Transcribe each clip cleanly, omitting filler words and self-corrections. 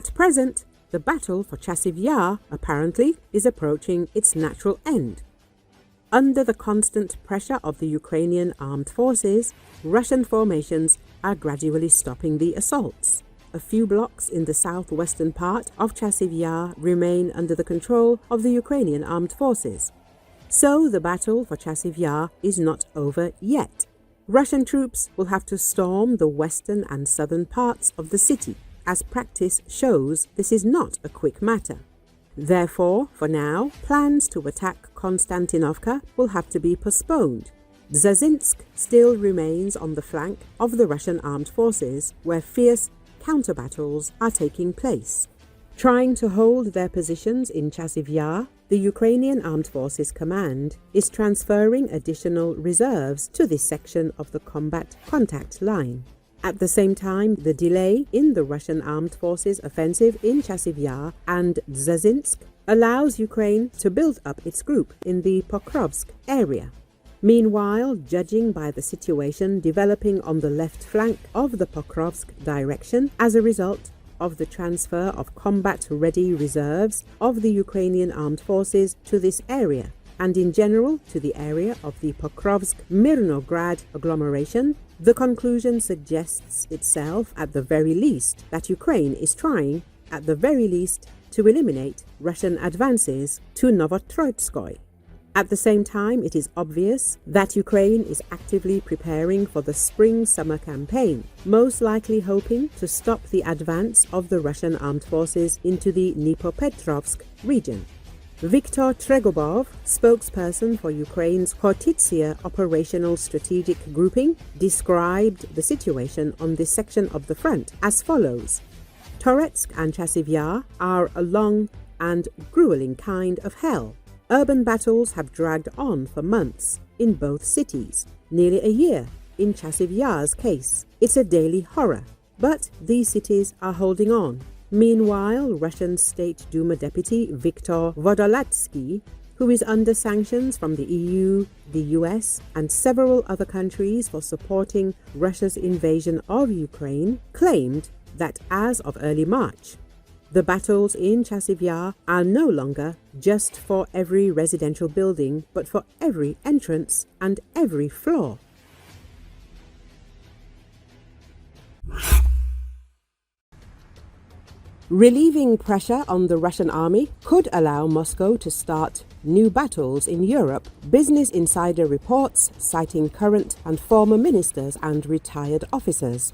At present, the battle for Chasiv Yar, apparently, is approaching its natural end. Under the constant pressure of the Ukrainian armed forces, Russian formations are gradually stopping the assaults. A few blocks in the southwestern part of Chasiv Yar remain under the control of the Ukrainian armed forces. So the battle for Chasiv Yar is not over yet. Russian troops will have to storm the western and southern parts of the city. As practice shows, this is not a quick matter. Therefore, for now, plans to attack Konstantinovka will have to be postponed. Dzhazinsk still remains on the flank of the Russian armed forces, where fierce counter-battles are taking place. Trying to hold their positions in Chasiv Yar, the Ukrainian Armed Forces Command is transferring additional reserves to this section of the combat contact line. At the same time, the delay in the Russian armed forces offensive in Chasiv Yar and Dzhazinsk allows Ukraine to build up its group in the Pokrovsk area. Meanwhile, judging by the situation developing on the left flank of the Pokrovsk direction as a result of the transfer of combat-ready reserves of the Ukrainian armed forces to this area, and in general to the area of the Pokrovsk-Mirnograd agglomeration, the conclusion suggests itself at the very least that Ukraine is trying, at the very least, to eliminate Russian advances to Novotroitskoy. At the same time, it is obvious that Ukraine is actively preparing for the spring-summer campaign, most likely hoping to stop the advance of the Russian armed forces into the Dnipropetrovsk region. Viktor Tregobov, spokesperson for Ukraine's Khortytsia operational strategic grouping, described the situation on this section of the front as follows. Toretsk and Chasiv Yar are a long and grueling kind of hell. Urban battles have dragged on for months in both cities, nearly a year in Chasiv Yar's case. It's a daily horror, but these cities are holding on. Meanwhile, Russian State Duma Deputy Viktor Vodolatsky, who is under sanctions from the EU, the US, and several other countries for supporting Russia's invasion of Ukraine, claimed that as of early March, the battles in Chasiv Yar are no longer just for every residential building, but for every entrance and every floor. Relieving pressure on the Russian army could allow Moscow to start new battles in Europe, Business Insider reports, citing current and former ministers and retired officers.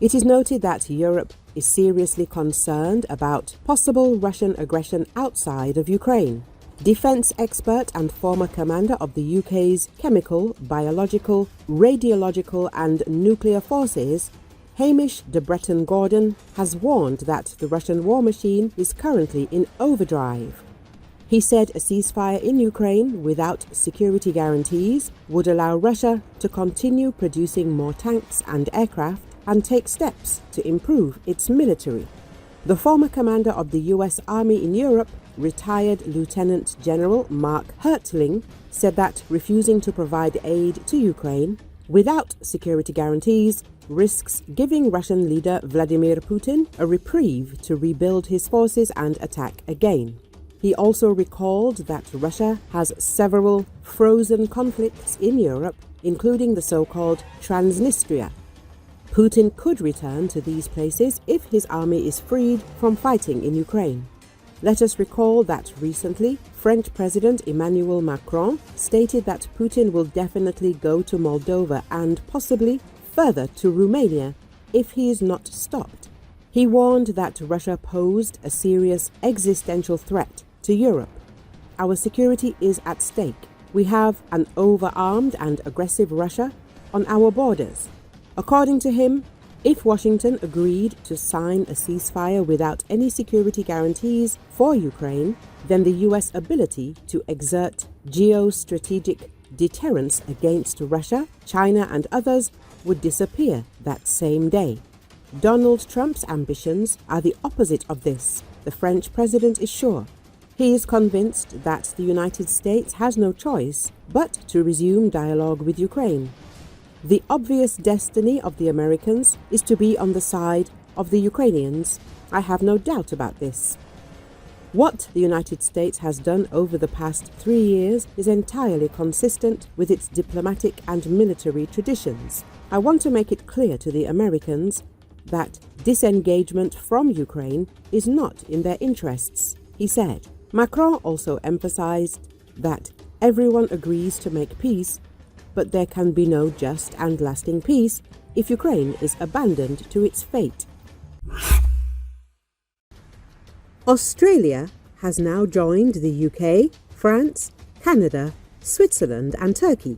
It is noted that Europe is seriously concerned about possible Russian aggression outside of Ukraine. Defense expert and former commander of the UK's chemical, biological, radiological and nuclear forces, Hamish de Breton-Gordon, has warned that the Russian war machine is currently in overdrive. He said a ceasefire in Ukraine without security guarantees would allow Russia to continue producing more tanks and aircraft and take steps to improve its military. The former commander of the US Army in Europe, retired Lieutenant General Mark Hertling, said that refusing to provide aid to Ukraine without security guarantees risks giving Russian leader Vladimir Putin a reprieve to rebuild his forces and attack again. He also recalled that Russia has several frozen conflicts in Europe, including the so-called Transnistria. Putin could return to these places if his army is freed from fighting in Ukraine. Let us recall that recently, French President Emmanuel Macron stated that Putin will definitely go to Moldova and possibly further to Romania if he is not stopped. He warned that Russia posed a serious existential threat to Europe. Our security is at stake. We have an overarmed and aggressive Russia on our borders. According to him, if Washington agreed to sign a ceasefire without any security guarantees for Ukraine, then the US ability to exert geostrategic deterrence against Russia, China and others would disappear that same day. Donald Trump's ambitions are the opposite of this, the French president is sure. He is convinced that the United States has no choice but to resume dialogue with Ukraine. The obvious destiny of the Americans is to be on the side of the Ukrainians I have no doubt about this. What the United States has done over the past 3 years is entirely consistent with its diplomatic and military traditions. I want to make it clear to the Americans that disengagement from Ukraine is not in their interests, he said. Macron also emphasized that everyone agrees to make peace, but there can be no just and lasting peace if Ukraine is abandoned to its fate. Australia has now joined the UK, France, Canada, Switzerland and Turkey.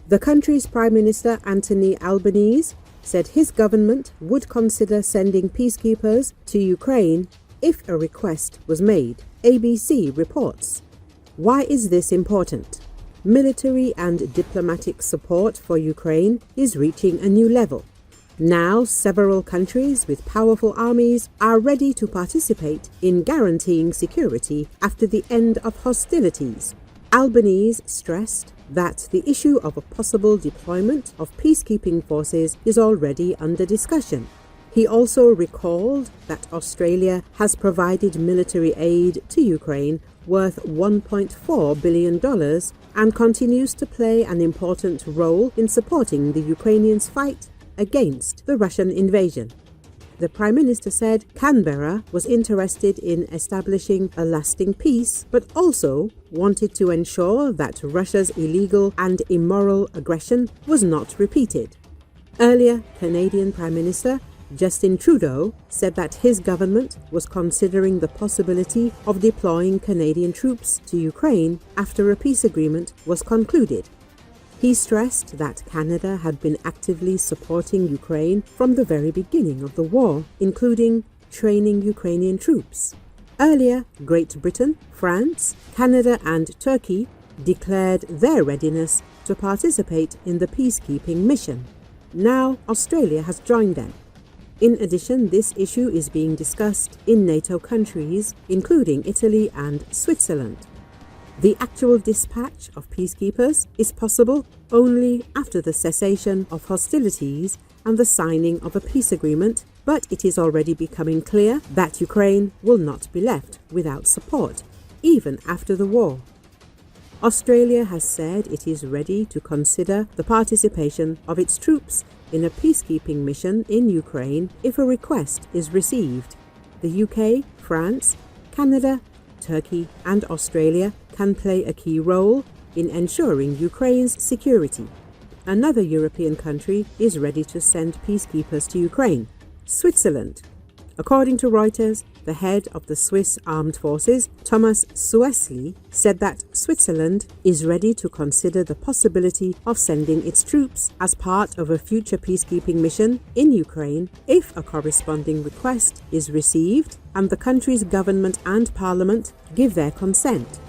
The country's Prime Minister Anthony Albanese said his government would consider sending peacekeepers to Ukraine if a request was made, ABC reports. Why is this important? Military and diplomatic support for Ukraine is reaching a new level. Now, several countries with powerful armies are ready to participate in guaranteeing security after the end of hostilities. Albanese stressed that the issue of a possible deployment of peacekeeping forces is already under discussion. He also recalled that Australia has provided military aid to Ukraine worth $1.4 billion and continues to play an important role in supporting the Ukrainians' fight against the Russian invasion. The Prime Minister said Canberra was interested in establishing a lasting peace, but also wanted to ensure that Russia's illegal and immoral aggression was not repeated. Earlier, Canadian Prime Minister Justin Trudeau said that his government was considering the possibility of deploying Canadian troops to Ukraine after a peace agreement was concluded. He stressed that Canada had been actively supporting Ukraine from the very beginning of the war, including training Ukrainian troops. Earlier, Great Britain, France, Canada and Turkey declared their readiness to participate in the peacekeeping mission. Now, Australia has joined them. In addition, this issue is being discussed in NATO countries, including Italy and Switzerland. The actual dispatch of peacekeepers is possible only after the cessation of hostilities and the signing of a peace agreement, but it is already becoming clear that Ukraine will not be left without support, even after the war. Australia has said it is ready to consider the participation of its troops in a peacekeeping mission in Ukraine if a request is received. The UK, France, Canada, Turkey and Australia can play a key role in ensuring Ukraine's security. Another European country is ready to send peacekeepers to Ukraine, Switzerland. According to Reuters, the head of the Swiss Armed Forces, Thomas Suessli, said that Switzerland is ready to consider the possibility of sending its troops as part of a future peacekeeping mission in Ukraine if a corresponding request is received and the country's government and parliament give their consent.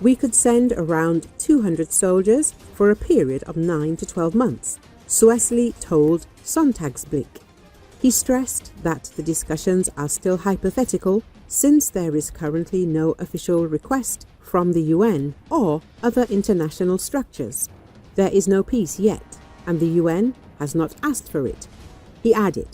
We could send around 200 soldiers for a period of 9 to 12 months, Suessli told Sonntagsblick. He stressed that the discussions are still hypothetical since there is currently no official request from the UN or other international structures. There is no peace yet, and the UN has not asked for it. He added,